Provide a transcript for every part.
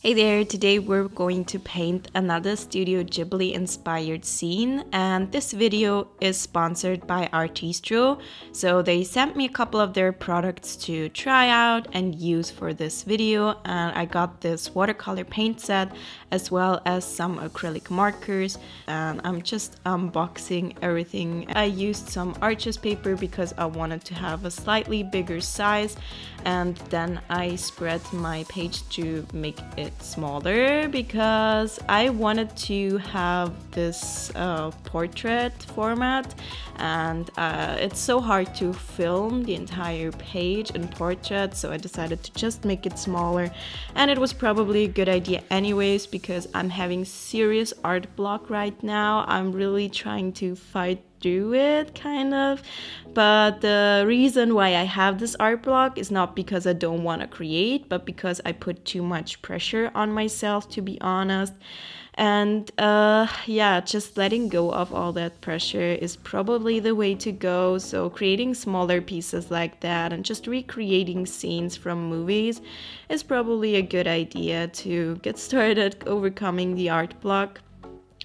Hey there, today we're going to paint another Studio Ghibli inspired scene, and this video is sponsored by Artistro. So they sent me a couple of their products to try out and use for this video, and I got this watercolor paint set as well as some acrylic markers, and I'm just unboxing everything. I used some arches paper because I wanted to have a slightly bigger size, and then I spread my page to make it smaller because I wanted to have this portrait format, and it's so hard to film the entire page in portrait, so I decided to just make it smaller. And it was probably a good idea anyways because I'm having serious art block right now. I'm really trying to fight through it, kind of. But the reason why I have this art block is not because I don't want to create, but because I put too much pressure on myself, to be honest. And yeah, just letting go of all that pressure is probably the way to go. So creating smaller pieces like that and just recreating scenes from movies is probably a good idea to get started overcoming the art block.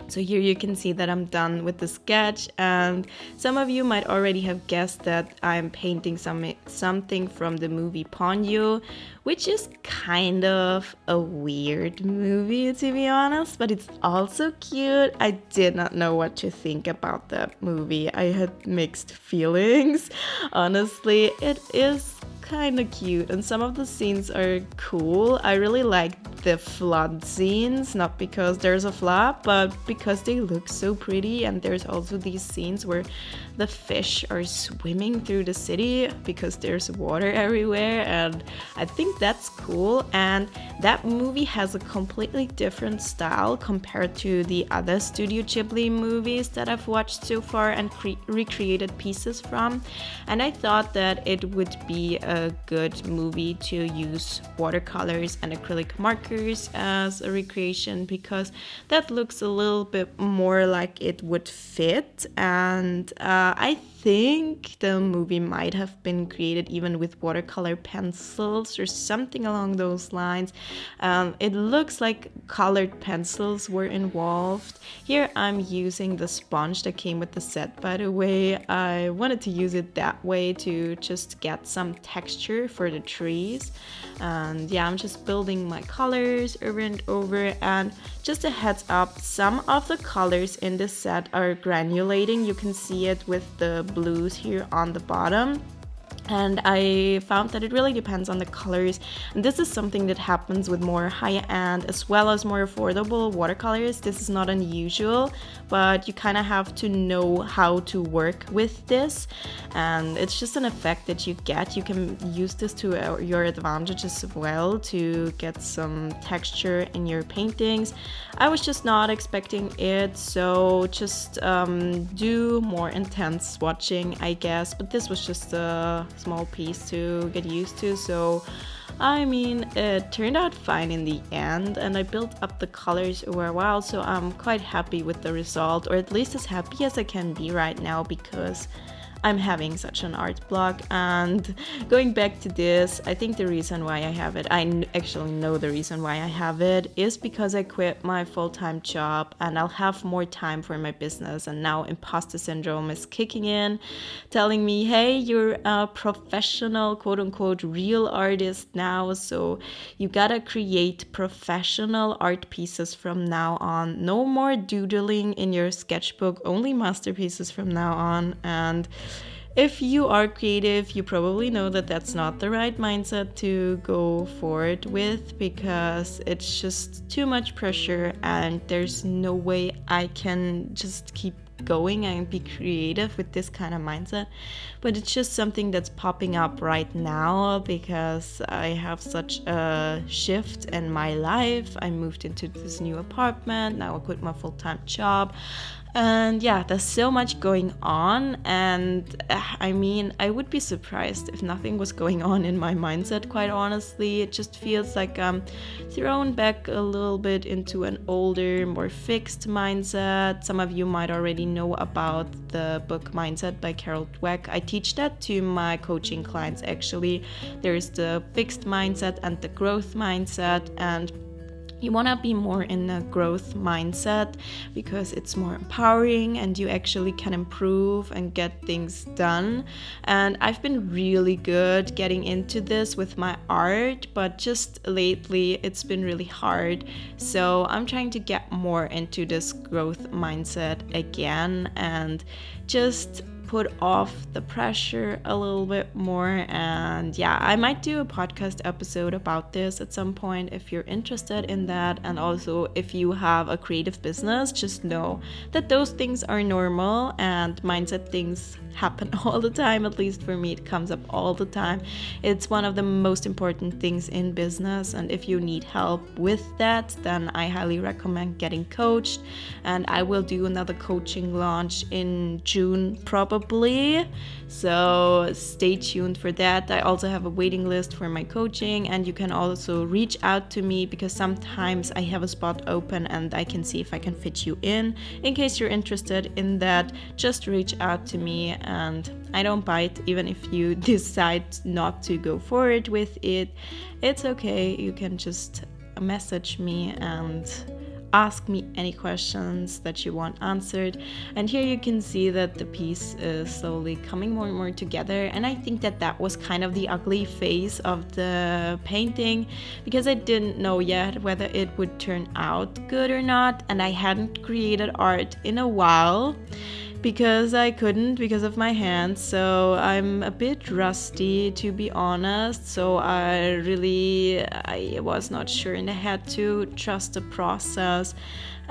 So here you can see that I'm done with the sketch, and some of you might already have guessed that I'm painting something from the movie Ponyo, which is kind of a weird movie, to be honest, but it's also cute. I did not know what to think about that movie. I had mixed feelings. Honestly, it is kind of cute and some of the scenes are cool. I really like the flood scenes, not because there's a flood, but because they look so pretty. And there's also these scenes where the fish are swimming through the city because there's water everywhere, and I think that's cool. And that movie has a completely different style compared to the other Studio Ghibli movies that I've watched so far and recreated pieces from. And I thought that it would be a good movie to use watercolors and acrylic markers as a recreation because that looks a little bit more like it would fit. And I think the movie might have been created even with watercolor pencils or something along those lines. It looks like colored pencils were involved. Here I'm using the sponge that came with the set, by the way. I wanted to use it that way to just get some texture for the trees. And yeah, I'm just building my colors over and over. And just a heads up, some of the colors in this set are granulating. You can see it with the blues here on the bottom. And I found that it really depends on the colors. And this is something that happens with more high-end as well as more affordable watercolors. This is not unusual, but you kind of have to know how to work with this. And it's just an effect that you get. You can use this to your advantage as well to get some texture in your paintings. I was just not expecting it, so just do more intense swatching, I guess. But this was just a small piece to get used to, so I mean it turned out fine in the end, and I built up the colors over a while, so I'm quite happy with the result, or at least as happy as I can be right now because I'm having such an art block. And going back to this, I think the reason why I have it, actually know the reason why I have it is because I quit my full-time job and I'll have more time for my business. And now imposter syndrome is kicking in, telling me, hey, you're a professional, quote-unquote, real artist now, so you gotta create professional art pieces from now on. No more doodling in your sketchbook, only masterpieces from now on. And if you are creative, you probably know that that's not the right mindset to go forward with because it's just too much pressure and there's no way I can just keep going and be creative with this kind of mindset. But it's just something that's popping up right now because I have such a shift in my life. I moved into this new apartment, now I quit my full-time job. And yeah, there's so much going on, and I mean, I would be surprised if nothing was going on in my mindset, quite honestly. It just feels like I'm thrown back a little bit into an older, more fixed mindset. Some of you might already know about the book Mindset by Carol Dweck. I teach that to my coaching clients, actually. There's the fixed mindset and the growth mindset, and you want to be more in a growth mindset because it's more empowering and you actually can improve and get things done. And I've been really good getting into this with my art, but just lately it's been really hard. So I'm trying to get more into this growth mindset again and just put off the pressure a little bit more. And yeah, I might do a podcast episode about this at some point if you're interested in that. And also, if you have a creative business, just know that those things are normal and mindset things happen all the time. At least for me, it comes up all the time. It's one of the most important things in business, and if you need help with that, then I highly recommend getting coached. And I will do another coaching launch in June probably, so stay tuned for that. I also have a waiting list for my coaching, and you can also reach out to me because sometimes I have a spot open and I can see if I can fit you in case you're interested in that. Just reach out to me and I don't bite. Even if you decide not to go forward with it, it's okay. You can just message me and ask me any questions that you want answered. And here you can see that the piece is slowly coming more and more together, and I think that that was kind of the ugly phase of the painting because I didn't know yet whether it would turn out good or not, and I hadn't created art in a while because I couldn't because of my hands, so I'm a bit rusty, to be honest. So I was not sure, and I had to trust the process.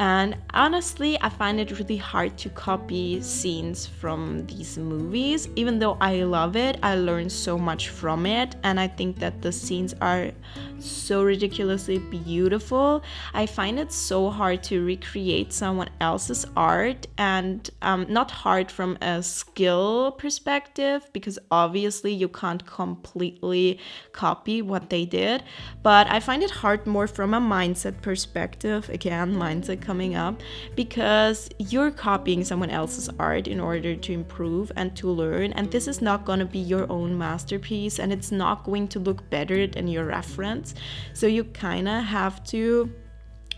And honestly, I find it really hard to copy scenes from these movies. Even though I love it, I learn so much from it, and I think that the scenes are so ridiculously beautiful. I find it so hard to recreate someone else's art, and not hard from a skill perspective, because obviously you can't completely copy what they did, but I find it hard more from a mindset perspective. Again, mindset coming up, because you're copying someone else's art in order to improve and to learn, and this is not going to be your own masterpiece, and it's not going to look better than your reference. So you kind of have to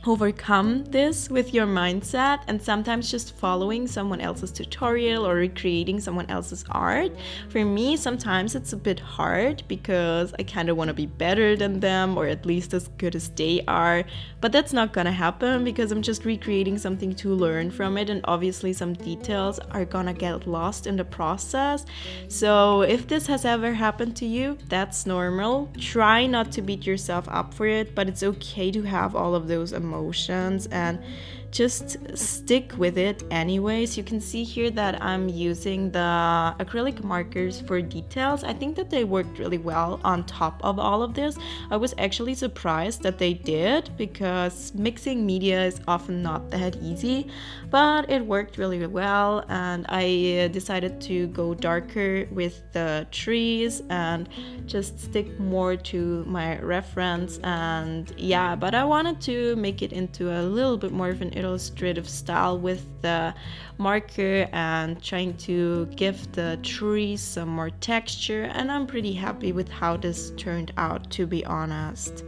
overcome this with your mindset, and sometimes just following someone else's tutorial or recreating someone else's art. For me, sometimes it's a bit hard because I kind of want to be better than them, or at least as good as they are, but that's not gonna happen because I'm just recreating something to learn from it, and obviously some details are gonna get lost in the process. So if this has ever happened to you, that's normal. Try not to beat yourself up for it, but it's okay to have all of those emotions and just stick with it anyways. You can see here that I'm using the acrylic markers for details. I think that they worked really well on top of all of this. I was actually surprised that they did, because mixing media is often not that easy, but it worked really well. And I decided to go darker with the trees and just stick more to my reference. And yeah, but I wanted to make it into a little bit more of an illustrative style with the marker and trying to give the trees some more texture, and I'm pretty happy with how this turned out, to be honest.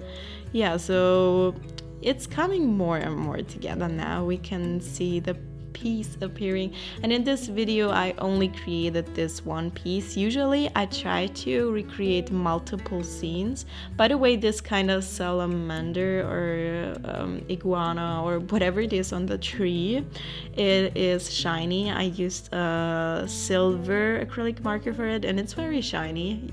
Yeah, so it's coming more and more together now. We can see the piece appearing, and in this video I only created this one piece. Usually I try to recreate multiple scenes. By the way, this kind of salamander or iguana or whatever it is on the tree, it is shiny. I used a silver acrylic marker for it, and it's very shiny.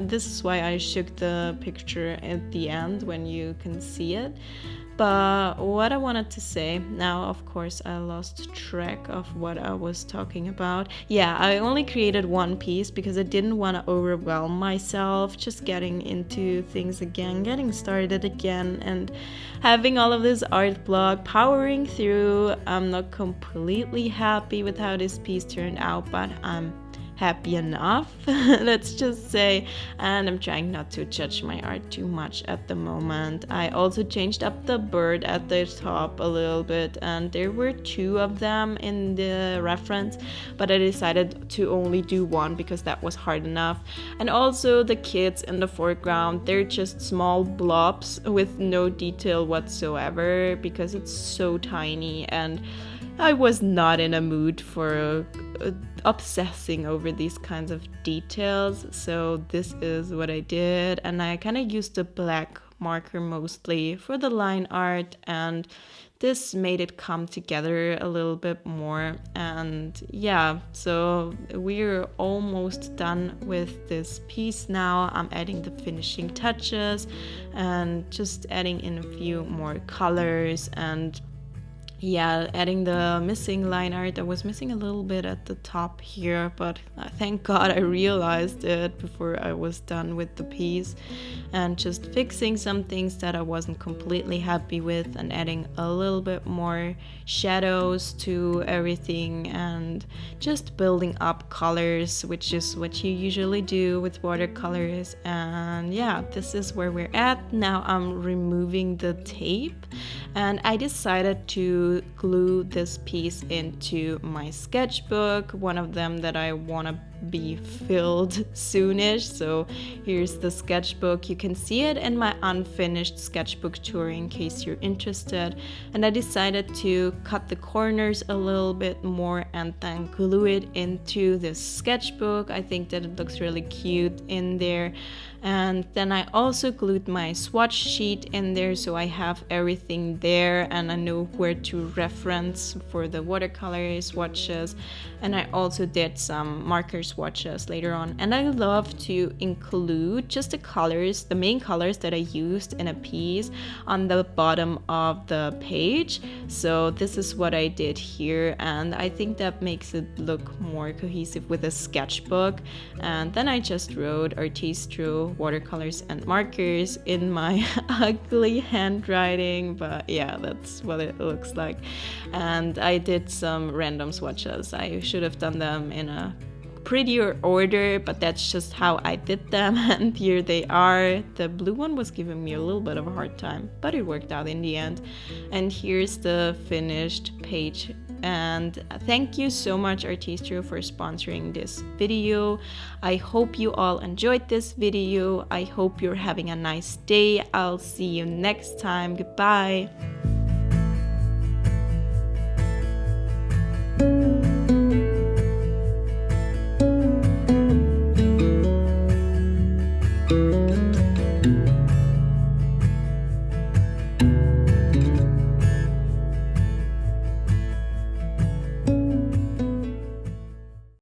This is why I shook the picture at the end when you can see it. But what I wanted to say now, of course, I lost track of what I was talking about. Yeah, I only created one piece because I didn't want to overwhelm myself, just getting into things again, getting started again, and having all of this art block, powering through. I'm not completely happy with how this piece turned out, but I'm happy enough, let's just say. And I'm trying not to judge my art too much at the moment. I also changed up the bird at the top a little bit, and there were two of them in the reference, but I decided to only do one because that was hard enough. And also the kids in the foreground, they're just small blobs with no detail whatsoever because it's so tiny, and I was not in a mood for obsessing over these kinds of details. So this is what I did, and I kind of used a black marker mostly for the line art, and this made it come together a little bit more. And yeah, so we're almost done with this piece now. I'm adding the finishing touches and just adding in a few more colors, and yeah, adding the missing line art. I was missing a little bit at the top here, but thank God I realized it before I was done with the piece, and just fixing some things that I wasn't completely happy with, and adding a little bit more shadows to everything, and just building up colors, which is what you usually do with watercolors. And yeah, this is where we're at. Now I'm removing the tape, and I decided to glue this piece into my sketchbook, one of them that I want to be filled soonish. So here's the sketchbook. You can see it in my unfinished sketchbook tour in case you're interested. And I decided to cut the corners a little bit more and then glue it into this sketchbook. I think that it looks really cute in there. And then I also glued my swatch sheet in there, so I have everything there and I know where to reference for the watercolor swatches. And I also did some marker swatches later on. And I love to include just the colors, the main colors that I used in a piece on the bottom of the page. So this is what I did here, and I think that makes it look more cohesive with a sketchbook. And then I just wrote Artistro watercolors and markers in my ugly handwriting, but yeah, that's what it looks like. And I did some random swatches. I should have done them in a prettier order, but that's just how I did them, and here they are. The blue one was giving me a little bit of a hard time, but it worked out in the end. And here's the finished page. And thank you so much, Artistro, for sponsoring this video. I hope you all enjoyed this video. I hope you're having a nice day. I'll see you next time. Goodbye.